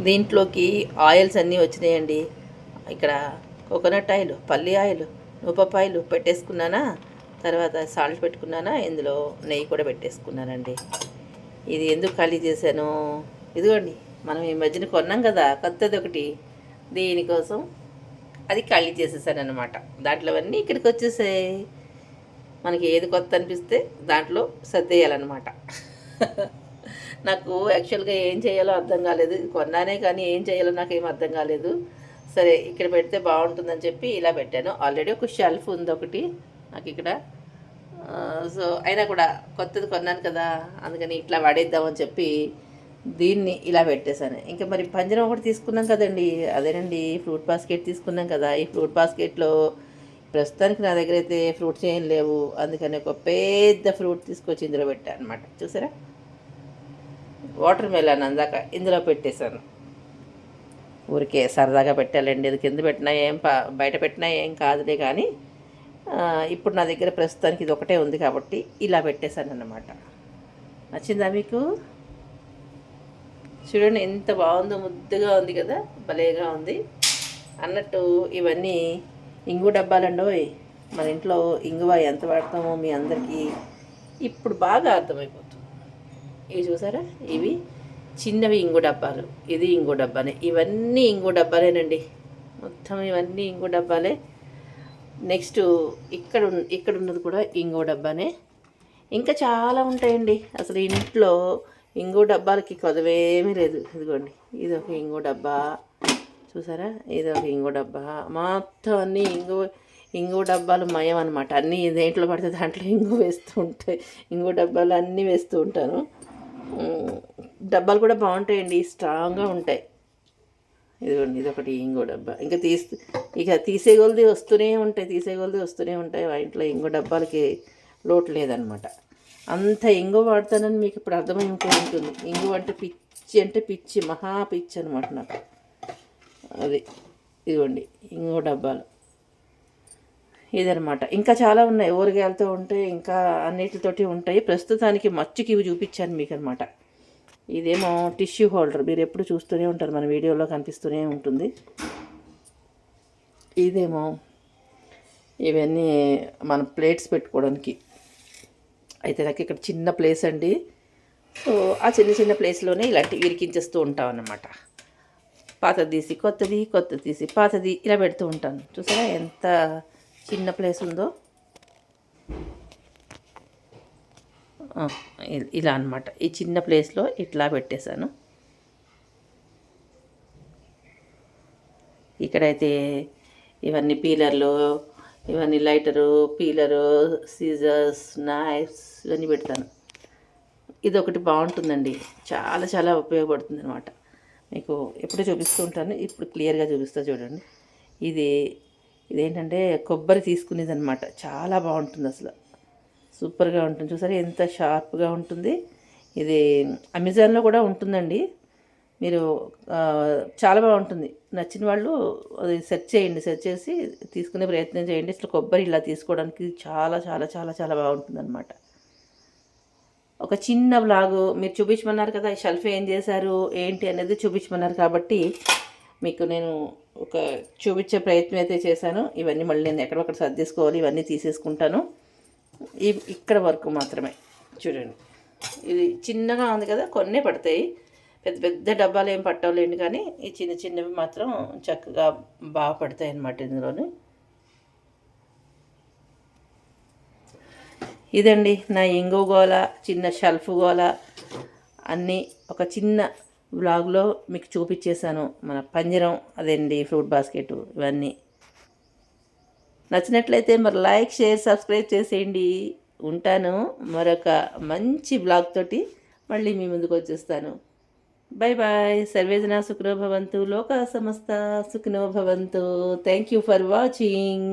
దీంట్లోకి ఆయిల్స్ అన్నీ వచ్చినాయండి. ఇక్కడ కోకోనట్ ఆయిల్, పల్లి ఆయిల్, నూపప్పాయిలు పెట్టేసుకున్నానా, తర్వాత సాల్ట్ పెట్టుకున్నానా, ఇందులో నెయ్యి కూడా పెట్టేసుకున్నానండి. ఇది ఎందుకు ఖాళీ చేశాను, ఇదిగోండి మనం ఈ మధ్యన కొన్నాం కదా కొత్తది ఒకటి, దీనికోసం అది ఖాళీ చేసేసాను అనమాట. దాంట్లో అన్నీ ఇక్కడికి వచ్చేసాయి. మనకి ఏది కొత్త అనిపిస్తే దాంట్లో సర్దేయాలన్నమాట. నాకు యాక్చువల్గా ఏం చేయాలో అర్థం కాలేదు. కొన్నానే కానీ ఏం చేయాలో నాకేం అర్థం కాలేదు. సరే ఇక్కడ పెడితే బాగుంటుందని చెప్పి ఇలా పెట్టాను. ఆల్రెడీ ఒక షెల్ఫ్ ఉంది ఒకటి నాకు ఇక్కడ. సో అయినా కూడా కొత్తది కొన్నాను కదా, అందుకని ఇట్లా వాడేద్దామని చెప్పి దీన్ని ఇలా పెట్టేశాను. ఇంకా మరి పంజరం ఒకటి తీసుకున్నాం కదండి, అదేనండి ఫ్రూట్ బాస్కెట్ తీసుకున్నాం కదా. ఈ ఫ్రూట్ బాస్కెట్లో ప్రస్తుతానికి నా దగ్గర అయితే ఫ్రూట్స్ ఏం లేవు, అందుకని ఒక పెద్ద ఫ్రూట్ తీసుకొచ్చి ఇందులో పెట్టాను అనమాట. చూసారా, వాటర్ మెలన్ అందాక ఇందులో పెట్టేశాను. ఊరికే సరదాగా పెట్టాలండి, ఇది కింద పెట్టినా ఏం బయట పెట్టినా ఏం కాదులే. కానీ ఇప్పుడు నా దగ్గర ప్రస్తుతానికి ఇది ఒకటే ఉంది కాబట్టి ఇలా పెట్టేశాను అన్నమాట. నచ్చిందా మీకు? చూడండి ఎంత బాగుందో, ముద్దుగా ఉంది కదా, భలేగా ఉంది. అన్నట్టు ఇవన్నీ ఇంగు డబ్బాలండోయ్. మన ఇంట్లో ఇంగువ ఎంత వాడతామో మీ అందరికీ ఇప్పుడు బాగా అర్థమైపోతుంది. ఇవి చూసారా, ఇవి చిన్నవి ఇంగు డబ్బాలు, ఇది ఇంగు డబ్బానే, ఇవన్నీ ఇంగు డబ్బాలేనండి. మొత్తం ఇవన్నీ ఇంగు డబ్బాలే. నెక్స్ట్ ఇక్కడ ఉన్నది కూడా ఇంగు డబ్బానే. ఇంకా చాలా ఉంటాయండి. అసలు ఇంట్లో ఇంగు డబ్బాలకి కొదవేమీ లేదు. ఇదిగోండి, ఇది ఒక ఇంగు డబ్బా చూసారా, ఇది ఒక ఇంగు డబ్బా. మొత్తం అన్నీ ఇంగు డబ్బాలు మయం అనమాట. అన్నీ దేంట్లో పడితే దాంట్లో ఇంగు వేస్తూ ఉంటాయి. ఇంగు డబ్బాలు అన్నీ వేస్తూ ఉంటాను. డబ్బాలు కూడా బాగుంటాయండి, స్ట్రాంగ్గా ఉంటాయి. ఇదిగోండి, ఇది ఒకటి ఇంగు డబ్బా. ఇంకా తీసేగొలది వస్తూనే ఉంటాయి. ఆ ఇంట్లో ఇంగు డబ్బాలకి లోటు లేదనమాట. అంత ఇంగు వాడతానని మీకు ఇప్పుడు అర్థమై ఉంటుంది. ఇంగు అంటే పిచ్చి మహా పిచ్చి అనమాట నాకు. అది ఇదిగోండి ఇంగు డబ్బాలు ఇదనమాట. ఇంకా చాలా ఉన్నాయి, ఊరగాయలతో ఉంటాయి, ఇంకా అన్నిటితోటి ఉంటాయి. ప్రస్తుతానికి మచ్చుకి ఇవి చూపించాను మీకు అనమాట. ఇదేమో టిష్యూ హోల్డర్, మీరు ఎప్పుడు చూస్తూనే ఉంటారు, మన వీడియోలో కనిపిస్తూనే ఉంటుంది. ఇదేమో ఇవన్నీ మన ప్లేట్స్ పెట్టుకోవడానికి. అయితే నాకు ఇక్కడ చిన్న ప్లేస్ అండి. సో ఆ చిన్న ప్లేస్లోనే ఇలాంటివి ఇరికించేస్తూ ఉంటాం అన్నమాట. పాతది తీసి కొత్తది, కొత్తది తీసి పాతది, ఇలా పెడుతూ ఉంటాను. చూసారా ఎంత చిన్న ప్లేస్ ఉందో. ఇలా అనమాట, ఈ చిన్న ప్లేస్లో ఇట్లా పెట్టేశాను. ఇక్కడైతే ఇవన్నీ పీలర్లు, ఇవన్నీ లైటరు, పీలరు, సీజర్స్, నైఫ్స్ ఇవన్నీ పెడతాను. ఇది ఒకటి బాగుంటుందండి, చాలా చాలా ఉపయోగపడుతుంది అనమాట. మీకు ఎప్పుడూ చూపిస్తూ ఉంటాను, ఇప్పుడు క్లియర్గా చూపిస్తా చూడండి. ఇదేంటంటే కొబ్బరి తీసుకునేది అనమాట. చాలా బాగుంటుంది, అసలు సూపర్గా ఉంటుంది. చూసారా ఎంత షార్ప్గా ఉంటుంది. ఇది అమెజాన్లో కూడా ఉంటుందండి, మీరు చాలా బాగుంటుంది. నచ్చిన వాళ్ళు అది సెర్చ్ చేసి తీసుకునే ప్రయత్నం చేయండి. అసలు కొబ్బరి ఇలా తీసుకోవడానికి చాలా చాలా చాలా చాలా బాగుంటుంది అనమాట. ఒక చిన్న వ్లాగు మీరు చూపించమన్నారు కదా, ఈ షెల్ఫ్ ఏం చేశారు ఏంటి అనేది చూపించమన్నారు కాబట్టి మీకు నేను ఒక చూపించే ప్రయత్నం అయితే చేశాను. ఇవన్నీ మళ్ళీ నేను ఎక్కడొక్కడ సర్దేసుకోవాలి, ఇవన్నీ తీసేసుకుంటాను. ఇక్కడ వరకు మాత్రమే చూడండి. ఇది చిన్నగా ఉంది కదా, కొన్నే పడతాయి, పెద్ద పెద్ద డబ్బాలు ఏం పట్టవులేండి. కానీ ఈ చిన్నవి మాత్రం చక్కగా బాగా పడతాయి అన్నమాట ఇందులోనే. ఇదండి నా ఇంగు గోల, చిన్న షెల్ఫ్ గోల అన్నీ ఒక చిన్న వ్లాగ్లో మీకు చూపించేశాను. మన పంజరం, అదండి ఫ్రూట్ బాస్కెట్, ఇవన్నీ నచ్చినట్లయితే మరి లైక్, షేర్, సబ్స్క్రైబ్ చేసేయండి. ఉంటాను మరొక మంచి బ్లాగ్ తోటి మళ్ళీ మీ ముందుకు వచ్చేస్తాను. Bye bye. సర్వే జనా సుఖినో భవంతు, లోకా సమస్త సుఖినో భవంతు. Thank you for watching.